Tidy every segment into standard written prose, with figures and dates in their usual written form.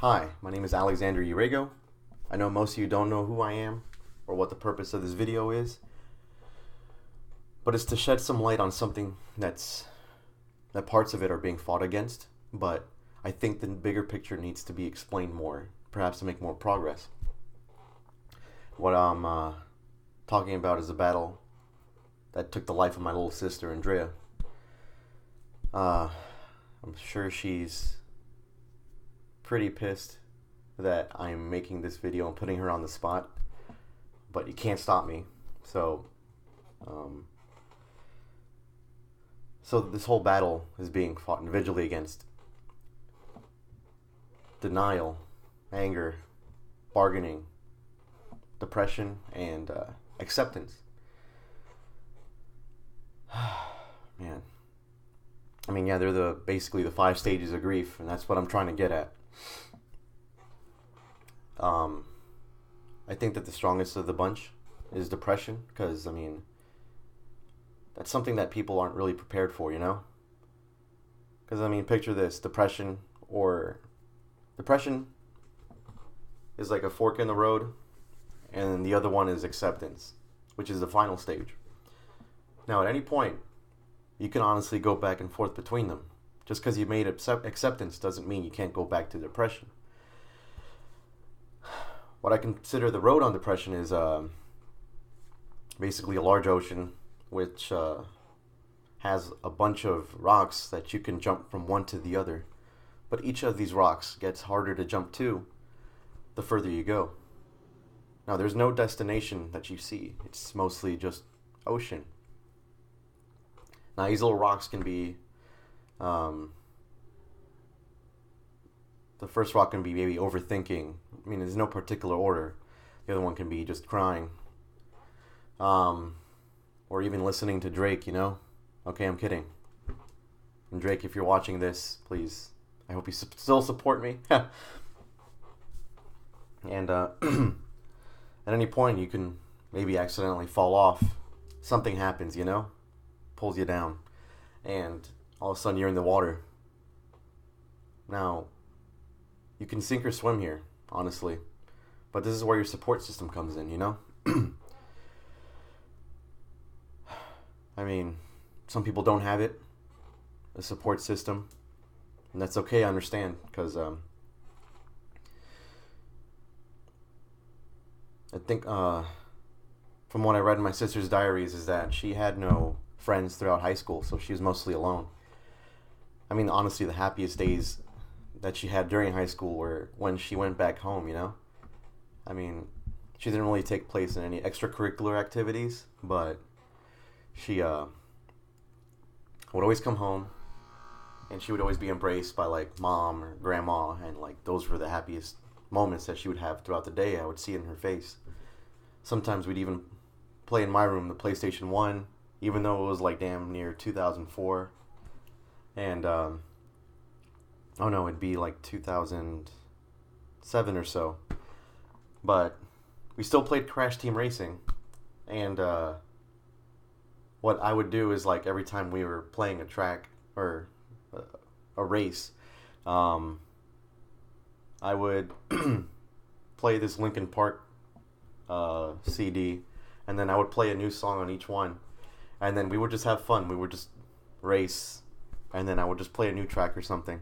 Hi, my name is Alexander Urego. I know most of you don't know who I am or what the purpose of this video is, but it's to shed some light on something that parts of it are being fought against, but I think the bigger picture needs to be explained more, perhaps to make more progress. What I'm talking about is a battle that took the life of my little sister, Andrea. I'm sure she's pretty pissed that I'm making this video and putting her on the spot, but you can't stop me. So this whole battle is being fought individually against denial, anger, bargaining, depression, and acceptance. Man. I mean, yeah, they're basically the 5 stages of grief, and that's what I'm trying to get at. I think that the strongest of the bunch is depression, because, I mean, that's something that people aren't really prepared for, you know? Because, I mean, picture this, depression is like a fork in the road, and the other one is acceptance, which is the final stage. Now, at any point, you can honestly go back and forth between them. Just because you made acceptance doesn't mean you can't go back to depression. What I consider the road on depression is basically a large ocean which has a bunch of rocks that you can jump from one to the other. But each of these rocks gets harder to jump to the further you go. Now, there's no destination that you see. It's mostly just ocean. Now, these little rocks can be, the first rock can be maybe overthinking. I mean, there's no particular order. The other one can be just crying. Or even listening to Drake, you know? Okay, I'm kidding. And Drake, if you're watching this, please, I hope you still support me. And at any point, you can maybe accidentally fall off. Something happens, you know? Pulls you down, and all of a sudden you're in the water. Now, you can sink or swim here, honestly, but this is where your support system comes in, you know? I mean, some people don't have it, a support system, and that's okay, I understand, because I think from what I read in my sister's diaries is that she had no friends throughout high school, so she was mostly alone. I mean, honestly, the happiest days that she had during high school were when she went back home, you know? I mean, she didn't really take place in any extracurricular activities, but she would always come home, and she would always be embraced by, like, mom or grandma, and, like, those were the happiest moments that she would have throughout the day. I would see it in her face. Sometimes we'd even play in my room the PlayStation 1, even though it was like damn near 2004, and oh no, it'd be like 2007 or so, but we still played Crash Team Racing, and what I would do is, like, every time we were playing a track or a race, I would play this Linkin Park CD, and then I would play a new song on each one. And then we would just have fun. We would just race, and then I would just play a new track or something.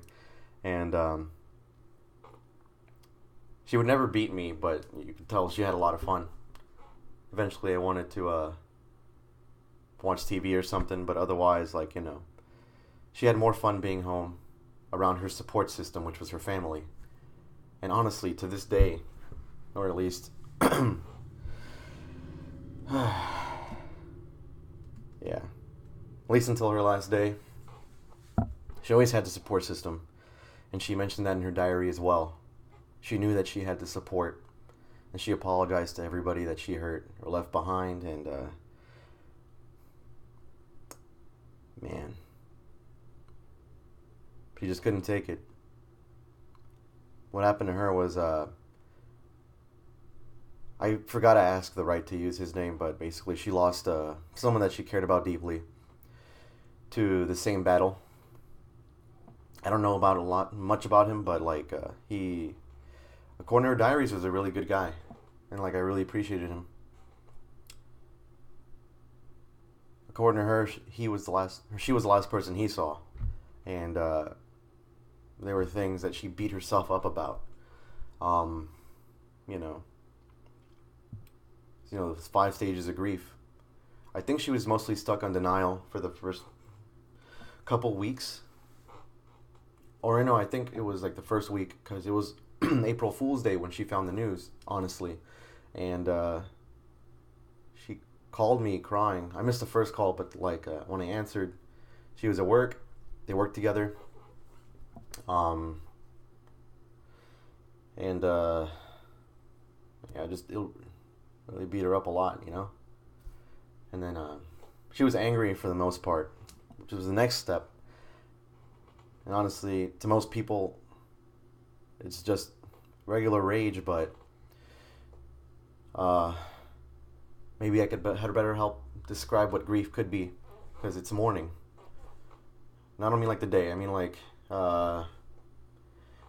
And she would never beat me, but you could tell she had a lot of fun. Eventually, I wanted to watch TV or something, but otherwise, like, you know, she had more fun being home around her support system, which was her family. And honestly, to this day, or at least... yeah, at least until her last day, she always had the support system, and she mentioned that in her diary as well. She knew that she had the support, and she apologized to everybody that she hurt or left behind, and man, she just couldn't take it. What happened to her was, I forgot to ask the right to use his name, but basically she lost someone that she cared about deeply to the same battle. I don't know about much about him, but like he according to her diaries, was a really good guy, and like I really appreciated him. According to her, she was the last person he saw, and there were things that she beat herself up about. Um, you know, the 5 stages of grief. I think she was mostly stuck on denial for the first couple weeks. Or no, I think it was like the first week, because it was April Fool's Day when she found the news, honestly. And she called me crying. I missed the first call, but like when I answered, she was at work. They worked together. And yeah, it really beat her up a lot, And then she was angry for the most part, which was the next step. And honestly, to most people, it's just regular rage, but maybe I could had better help describe what grief could be, because it's mourning. And I don't mean like the day, I mean like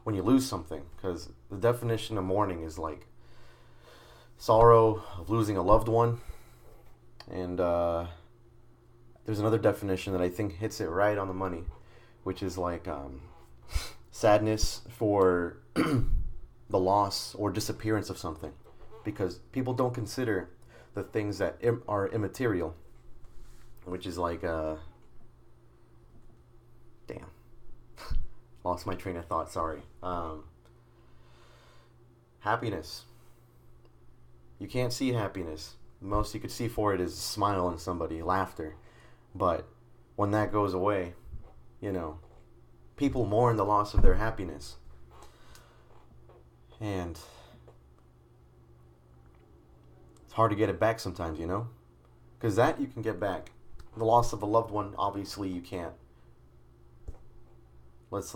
when you lose something, because the definition of mourning is like sorrow of losing a loved one. And there's another definition that I think hits it right on the money, which is like sadness for the loss or disappearance of something, because people don't consider the things that are immaterial, which is like damn, lost my train of thought, sorry. Happiness. You can't see happiness. The most you could see for it is a smile on somebody, laughter. But when that goes away, people mourn the loss of their happiness. And it's hard to get it back sometimes, because that you can get back. The loss of a loved one, obviously you can't. It's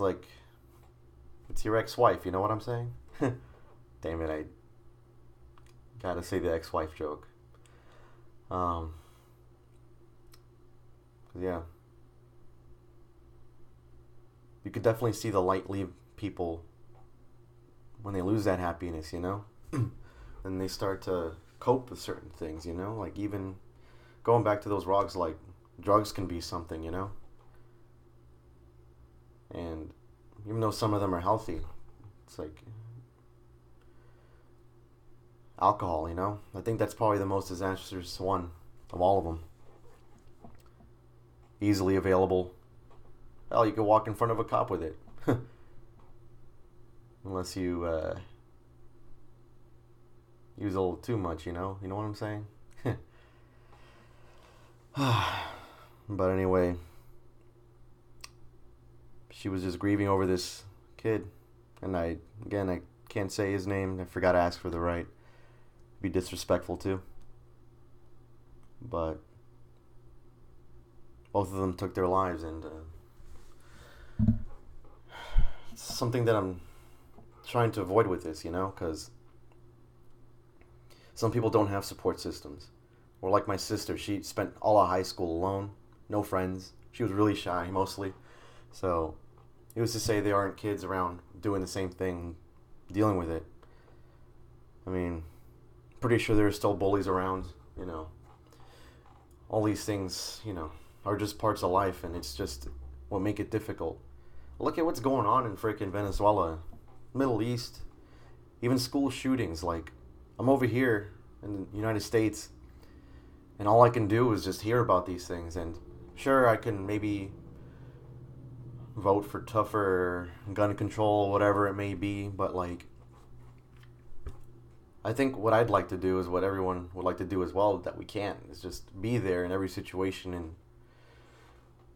your ex-wife, you know what I'm saying? Damn it, I gotta say the ex-wife joke. Yeah. You could definitely see the light leave people when they lose that happiness, and they start to cope with certain things, like even going back to those rogs, like drugs can be something, and even though some of them are healthy, it's like alcohol, I think that's probably the most disastrous one of all of them. Easily available. Hell, you could walk in front of a cop with it. Unless you use a little too much, you know what I'm saying? But anyway, she was just grieving over this kid, and I can't say his name. I forgot to ask for the right. Be disrespectful too. But both of them took their lives, and it's something that I'm trying to avoid with this, because some people don't have support systems. Or like my sister, she spent all of high school alone, no friends. She was really shy, mostly. So it was to say there aren't kids around doing the same thing, dealing with it. I mean, pretty sure there are still bullies around, All these things, are just parts of life, and it's just what make it difficult. Look at what's going on in freaking Venezuela, Middle East, even school shootings. Like, I'm over here in the United States, and all I can do is just hear about these things. And sure, I can maybe vote for tougher gun control, whatever it may be, but like, I think what I'd like to do is what everyone would like to do as well, that we can't, is just be there in every situation and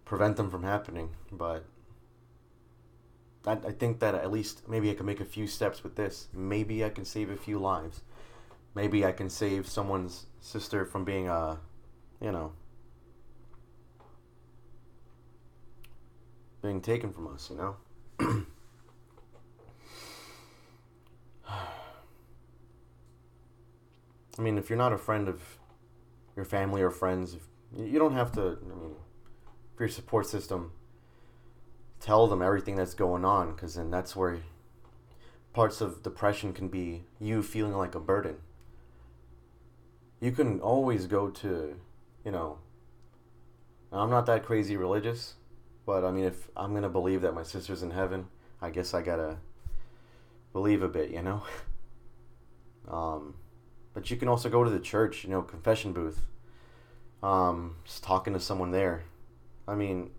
prevent them from happening. But I think that at least maybe I can make a few steps with this. Maybe I can save a few lives. Maybe I can save someone's sister from being being taken from us, I mean, if you're not a friend of your family or friends, you don't have to, for your support system, tell them everything that's going on, because then that's where parts of depression can be you feeling like a burden. You can always go to, you know, I'm not that crazy religious, but I mean, if I'm going to believe that my sister's in heaven, I guess I gotta believe a bit, you know? But you can also go to the church, you know, confession booth, just talking to someone there. I mean,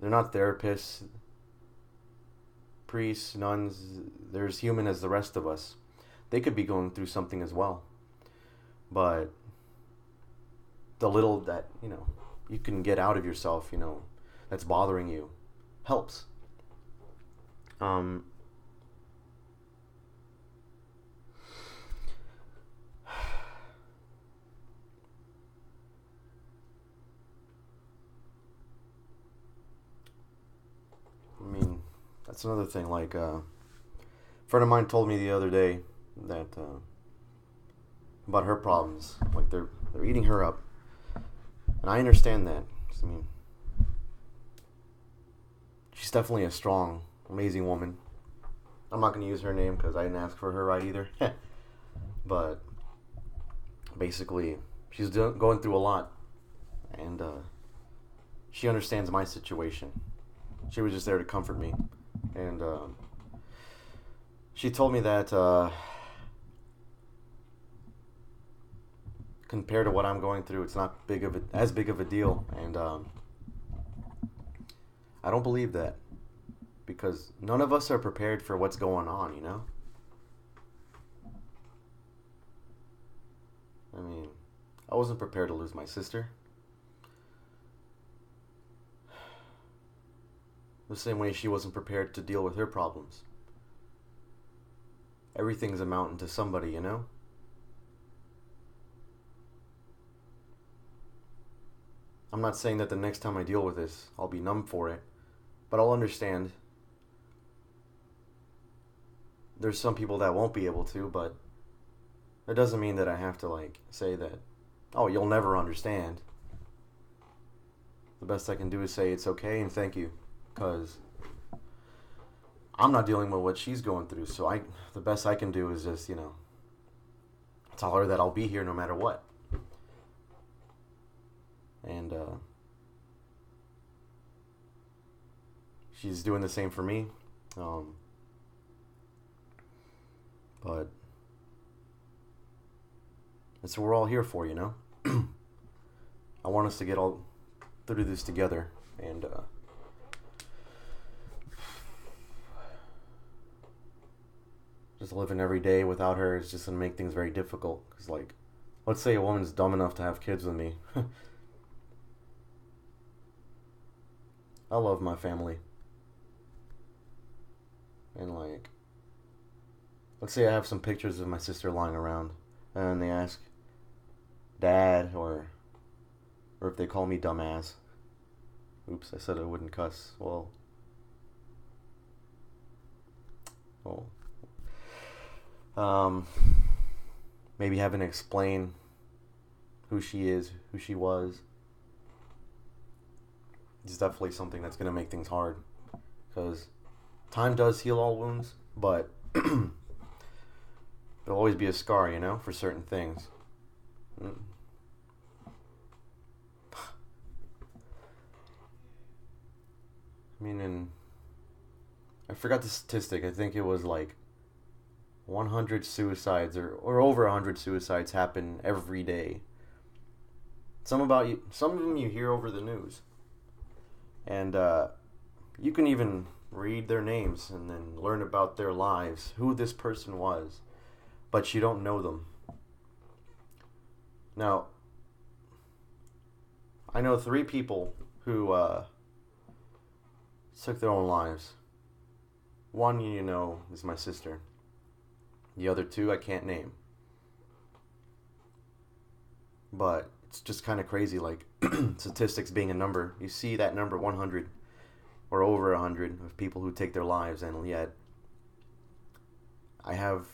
they're not therapists, priests, nuns. They're as human as the rest of us. They could be going through something as well. But the little that, you know, you can get out of yourself, you know, that's bothering you, helps. I mean, that's another thing. Like, a friend of mine told me the other day that about her problems. Like, they're eating her up, and I understand that. 'Cause, I mean, she's definitely a strong, amazing woman. I'm not going to use her name because I didn't ask for her right either. But basically, she's going through a lot, and she understands my situation. She was just there to comfort me, and she told me that compared to what I'm going through, it's not as big of a deal, and I don't believe that, because none of us are prepared for what's going on, you know? I mean, I wasn't prepared to lose my sister. The same way she wasn't prepared to deal with her problems. Everything's a mountain to somebody, you know? I'm not saying that the next time I deal with this, I'll be numb for it, but I'll understand. There's some people that won't be able to, but it doesn't mean that I have to, like, say that, oh, you'll never understand. The best I can do is say it's okay and thank you, because I'm not dealing with what she's going through, so the best I can do is just, you know, tell her that I'll be here no matter what. And she's doing the same for me. But that's what we're all here for, you know? I want us to get all through this together, and just living every day without her is just going to make things very difficult. Because, like, let's say a woman's dumb enough to have kids with me. I love my family. And, like, let's say I have some pictures of my sister lying around, and they ask Dad, or if they call me dumbass. Oops, I said I wouldn't cuss. Well, maybe having to explain who she is, who she was. It's definitely something that's going to make things hard, because time does heal all wounds, but there'll always be a scar, you know, for certain things. I mean, I forgot the statistic. I think it was like 100 suicides or over 100 suicides happen every day. Some of them you hear over the news. And you can even read their names and then learn about their lives, who this person was, but you don't know them. Now, I know 3 people who took their own lives. One, you know, is my sister. The other 2 I can't name. But it's just kind of crazy, like, statistics being a number. You see that number 100 or over 100 of people who take their lives, and yet I have,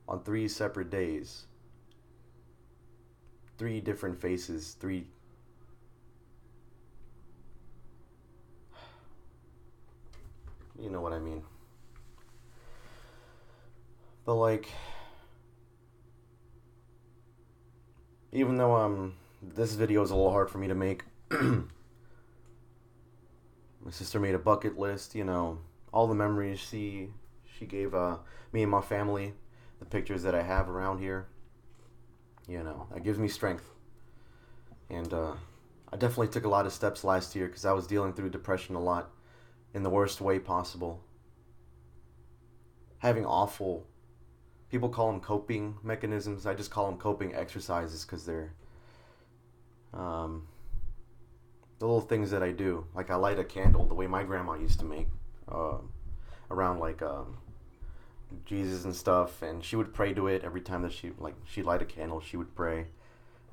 on 3 separate days, 3 different faces, 3... You know what I mean. But like, even though this video is a little hard for me to make, my sister made a bucket list. You know, all the memories she gave me and my family, the pictures that I have around here. You know, that gives me strength. And I definitely took a lot of steps last year because I was dealing through depression a lot in the worst way possible. Having awful, people call them coping mechanisms. I just call them coping exercises because they're the little things that I do. Like I light a candle the way my grandma used to make around like Jesus and stuff, and she would pray to it every time that she'd light a candle. She would pray.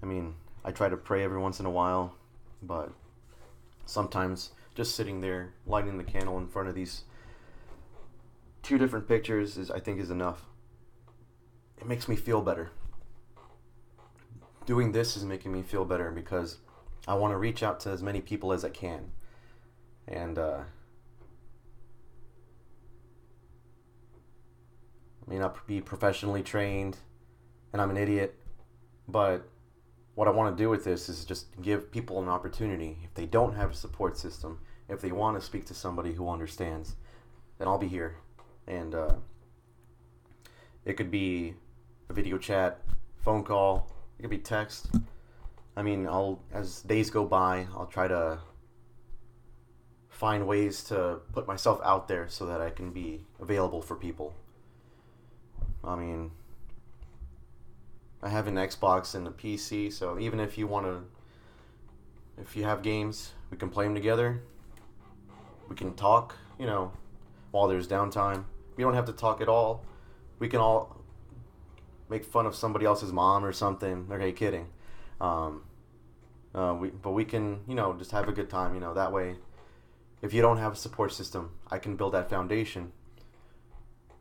I mean, I try to pray every once in a while, but sometimes just sitting there lighting the candle in front of these two different pictures I think is enough. It makes me feel better. Doing this is making me feel better because I want to reach out to as many people as I can. And I may not be professionally trained and I'm an idiot, but what I want to do with this is just give people an opportunity. If they don't have a support system, if they want to speak to somebody who understands, then I'll be here. And it could be a video chat, phone call, it could be text. I mean, as days go by, I'll try to find ways to put myself out there so that I can be available for people. I mean, I have an Xbox and a PC, so even if you have games, we can play them together. We can talk, you know, while there's downtime. We don't have to talk at all. We can all make fun of somebody else's mom or something. Okay, kidding. But we can, you know, just have a good time, you know. That way, if you don't have a support system, I can build that foundation,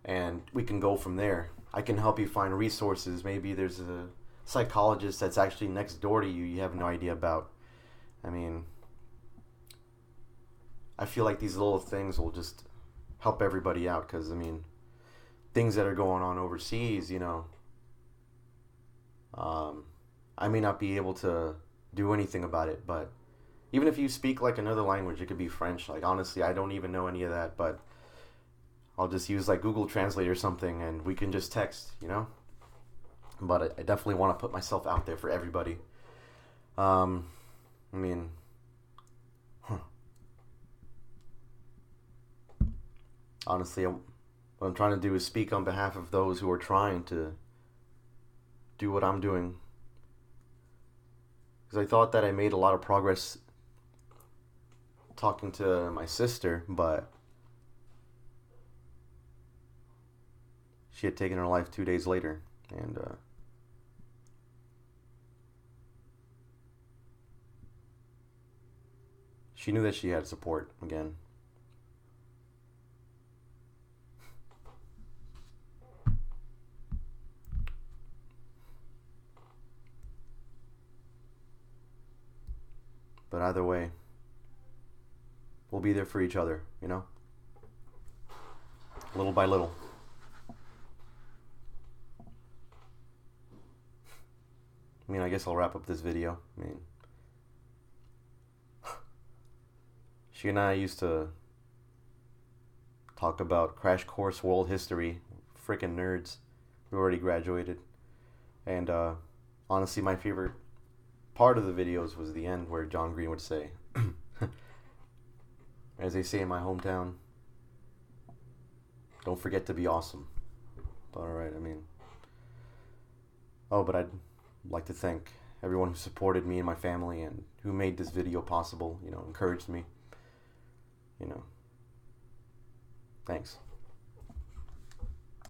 and we can go from there. I can help you find resources. Maybe there's a psychologist that's actually next door to you have no idea about. I mean, I feel like these little things will just help everybody out because, I mean, things that are going on overseas, you know, I may not be able to do anything about it, but even if you speak like another language, it could be French. Like, honestly, I don't even know any of that, but I'll just use like Google Translate or something and we can just text, you know. But I definitely want to put myself out there for everybody. I mean, honestly, what I'm trying to do is speak on behalf of those who are trying to do what I'm doing. Because I thought that I made a lot of progress talking to my sister, but she had taken her life 2 days later, and she knew that she had support again. But either way, we'll be there for each other, you know? Little by little. I mean, I guess I'll wrap up this video. I mean, she and I used to talk about Crash Course World History. Freaking nerds. We already graduated. And honestly, my favorite part of the videos was the end where John Green would say, as they say in my hometown, don't forget to be awesome. But alright, I mean, but I'd like to thank everyone who supported me and my family and who made this video possible, you know, encouraged me, you know. Thanks.